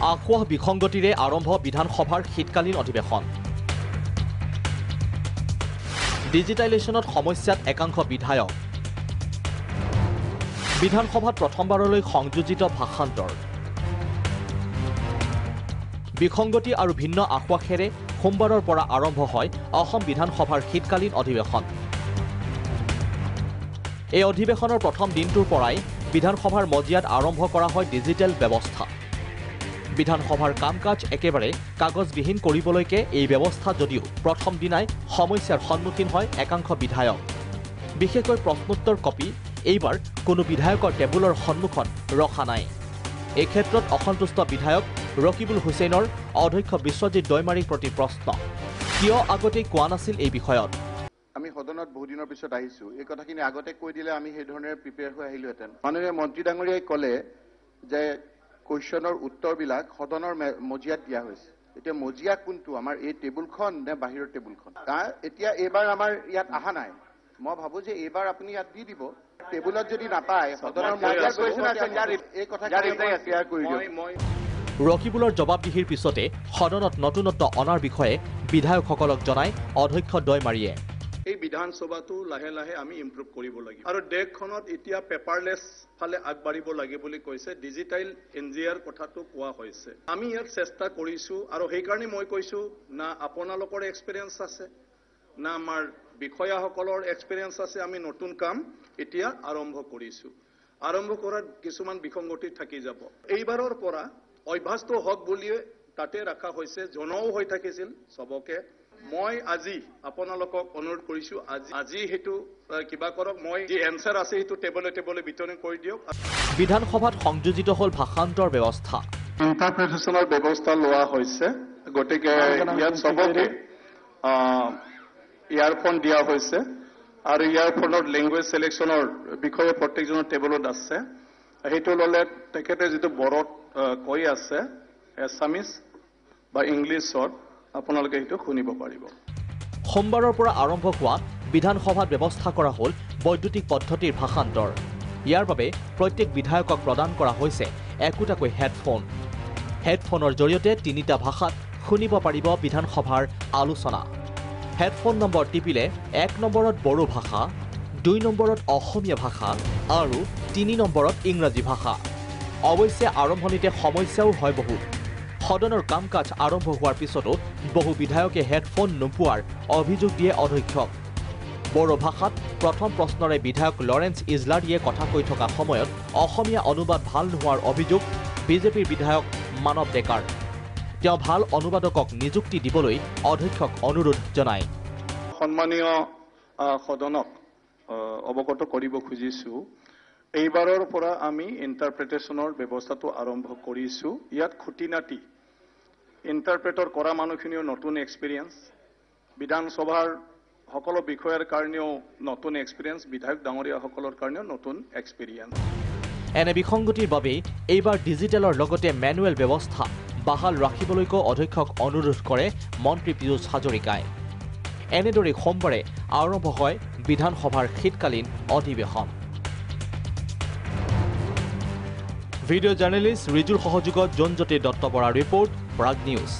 আখোৱাহ বিসংগতিৰে আৰম্ভ বিধানসভাৰ শীতকালীন অধিৱেশন। ডিজিটেলাইজেশ্যনত সমস্যাত একাংশ বিধায়ক। বিধানসভাত প্ৰথমবাৰলৈ সংযোজিত ভাষান্তৰ। বিসংগতি আৰু ভিন্ন আশ্বাসেৰে সোমবাৰৰ পৰা আৰম্ভ হয় অসম বিধানসভাৰ শীতকালীন অধিৱেশন। এই অধিৱেশনৰ প্ৰথম দিনটোৰ পৰাই বিধানসভাৰ মজিয়াত আৰম্ভ কৰা হয় ডিজিটেল ব্যৱস্থা। বিধানসভাৰ কাম কাজ একেবাৰে কাগজবিহীন কৰিবলৈকে এই ব্যৱস্থা যদিও প্ৰথম দিনাই সমস্যাৰ সন্মুখীন হয় একাংশ বিধায়ক। বিশেষকৈ প্ৰশ্নোত্তৰ কপি এইবাৰ কোনো বিধায়কৰ টেবুলৰ সন্মুখত ৰখা নাই। এই ক্ষেত্ৰত অসন্তুষ্ট বিধায়ক ৰকিবুল হুছেইনৰ অধ্যক্ষ বিশ্বজিৎ দৈমাৰীৰ প্ৰতি প্ৰশ্ন, কিয় আগতেই কোৱা নাছিল এই বিষয়ত? আমি সদনত বহু দিনৰ পিছত আহিছো, এই কথাখিনি আগতে কৈ দিলে আমি সেই ধৰণে প্ৰিপেয়াৰ হৈ আহিলোহেঁতেন। মাননীয় মন্ত্ৰী ডাঙৰীয়াই ক'লে যে কুৱেশ্যনৰ উত্তৰবিলাক সদনৰ মজিয়াত দিয়া হৈছে। এতিয়া মজিয়া কোনটো, আমাৰ এই টেবুলখন নে বাহিৰৰ টেবুলখন? এতিয়া এইবাৰ আমাৰ ইয়াত অহা নাই। মই ভাবো যে এইবাৰ আপুনি ইয়াত দি দিব। টেবুলত যদি নাপায় সদনৰ মজিয়াত কুৱেশ্যন আছে, এই কথাখিনি ক্লিয়াৰ কৰি দিয়ক। ৰকিবুলৰ জবাবদিহিৰ পিছতে সদনত নতুনত্ব অনাৰ বিষয়ে বিধায়কসকলক জনায় অধ্যক্ষ দৈমাৰীয়ে। এই বিধানসভাটো লাহে লাহে আমি ইম্প্ৰুভ কৰিব লাগিব আৰু দেশখনত এতিয়া পেপাৰলেছ ফালে আগবাঢ়িব লাগে বুলি কৈছে। ডিজিটেল ইণ্ডিয়াৰ কথাটো কোৱা হৈছে। আমি ইয়াত চেষ্টা কৰিছো আৰু সেইকাৰণে মই কৈছো না আপোনালোকৰ এক্সপিৰিয়েঞ্চ আছে না আমাৰ বিষয়াসকলৰ এক্সপিৰিয়েঞ্চ আছে। আমি নতুন কাম এতিয়া আৰম্ভ কৰিছো। আৰম্ভ কৰাত কিছুমান বিসংগতি থাকি যাব। এইবাৰৰ পৰা অভ্যাসটো হওক বুলিয়ে তাতে ৰখা হৈছে। জনোৱাও হৈ থাকিছিল চবকে। মই আজি আপোনালোকক অনুৰোধ কৰিছো, আজি সেইটো কিবা কৰক। মই যি এনচাৰ আছে সেইটো টেবলে বিতৰণ কৰি দিয়ক। বিধানসভাত সংযোজিত হ'ল ভাষান্তৰ ব্যৱস্থা। ইণ্টাৰপ্ৰিটেশ্যনৰ ব্যৱস্থা লোৱা হৈছে। গতিকে ইয়াত চবকে ইয়াৰফোন দিয়া হৈছে আৰু ইয়াৰফোনৰ লেংগুৱেজ চিলেকশ্যনৰ বিষয়ে প্ৰত্যেকজনৰ টেবুলত আছে। সেইটো ল'লে তেখেতে যিটো বড়োত কৈ আছে এছামিজ বা ইংলিছত আপোনালোকে সেইটো শুনিব পাৰিব। সোমবাৰৰ পৰা আৰম্ভ হোৱা বিধানসভাত ব্যৱস্থা কৰা হ'ল বৈদ্যুতিক পদ্ধতিৰ ভাষান্তৰ। ইয়াৰ বাবে প্ৰত্যেক বিধায়কক প্ৰদান কৰা হৈছে একোটাকৈ হেডফোন। হেডফোনৰ জৰিয়তে ৩টা ভাষাত শুনিব পাৰিব বিধানসভাৰ আলোচনা। হেডফোন নম্বৰ টিপিলে ১ নম্বৰত বড়ো ভাষা, ২ নম্বৰত অসমীয়া ভাষা আৰু ৩ নম্বৰত ইংৰাজী ভাষা। অৱশ্যে আৰম্ভণিতে সমস্যাও হয় বহু। সদনৰ কাম কাজ আৰম্ভ হোৱাৰ পিছতো বহু বিধায়কে হেডফোন নোপোৱাৰ অভিযোগ দিয়ে অধ্যক্ষক। বড়ো ভাষাত প্ৰথম প্ৰশ্নৰে বিধায়ক লৰেন্স ইজলাৰীয়ে কথা কৈ থকা সময়ত অসমীয়া অনুবাদ ভাল নোহোৱাৰ অভিযোগ বিজেপিৰ বিধায়ক মানৱ ডেকাৰ। তেওঁ ভাল অনুবাদকক নিযুক্তি দিবলৈ অধ্যক্ষক অনুৰোধ জনায়। সন্মানীয় সদনক অৱগত কৰিব খুজিছো, এইবাৰৰ পৰা আমি ইণ্টাৰপ্ৰিটেশ্যনৰ ব্যৱস্থাটো আৰম্ভ কৰিছো। ইয়াত খুঁটিনাটি ইণ্টাৰপ্ৰেটৰ কৰা মানুহখিনিও নতুন এক্সপিৰিয়েঞ্চ, বিধানসভাৰ সকলো বিষয়াৰ কাৰণেও নতুন এক্সপিৰিয়েঞ্চ, বিধায়ক ডাঙৰীয়াসকলৰ কাৰণেও নতুন এক্সপিৰিয়েঞ্চ। এনে বিসংগতিৰ বাবেই এইবাৰ ডিজিটেলৰ লগতে মেনুৱেল ব্যৱস্থা বাহাল ৰাখিবলৈকো অধ্যক্ষক অনুৰোধ কৰে মন্ত্ৰী পীযুষ হাজৰিকাই। এনেদৰে সোমবাৰে আৰম্ভ হয় বিধানসভাৰ শীতকালীন অধিৱেশন। ভিডিঅ' জাৰ্নেলিষ্ট ৰিজুৰ সহযোগত জোনজ্যোতি দত্ত বৰাৰ ৰিপৰ্ট, প্ৰাগ নিউজ।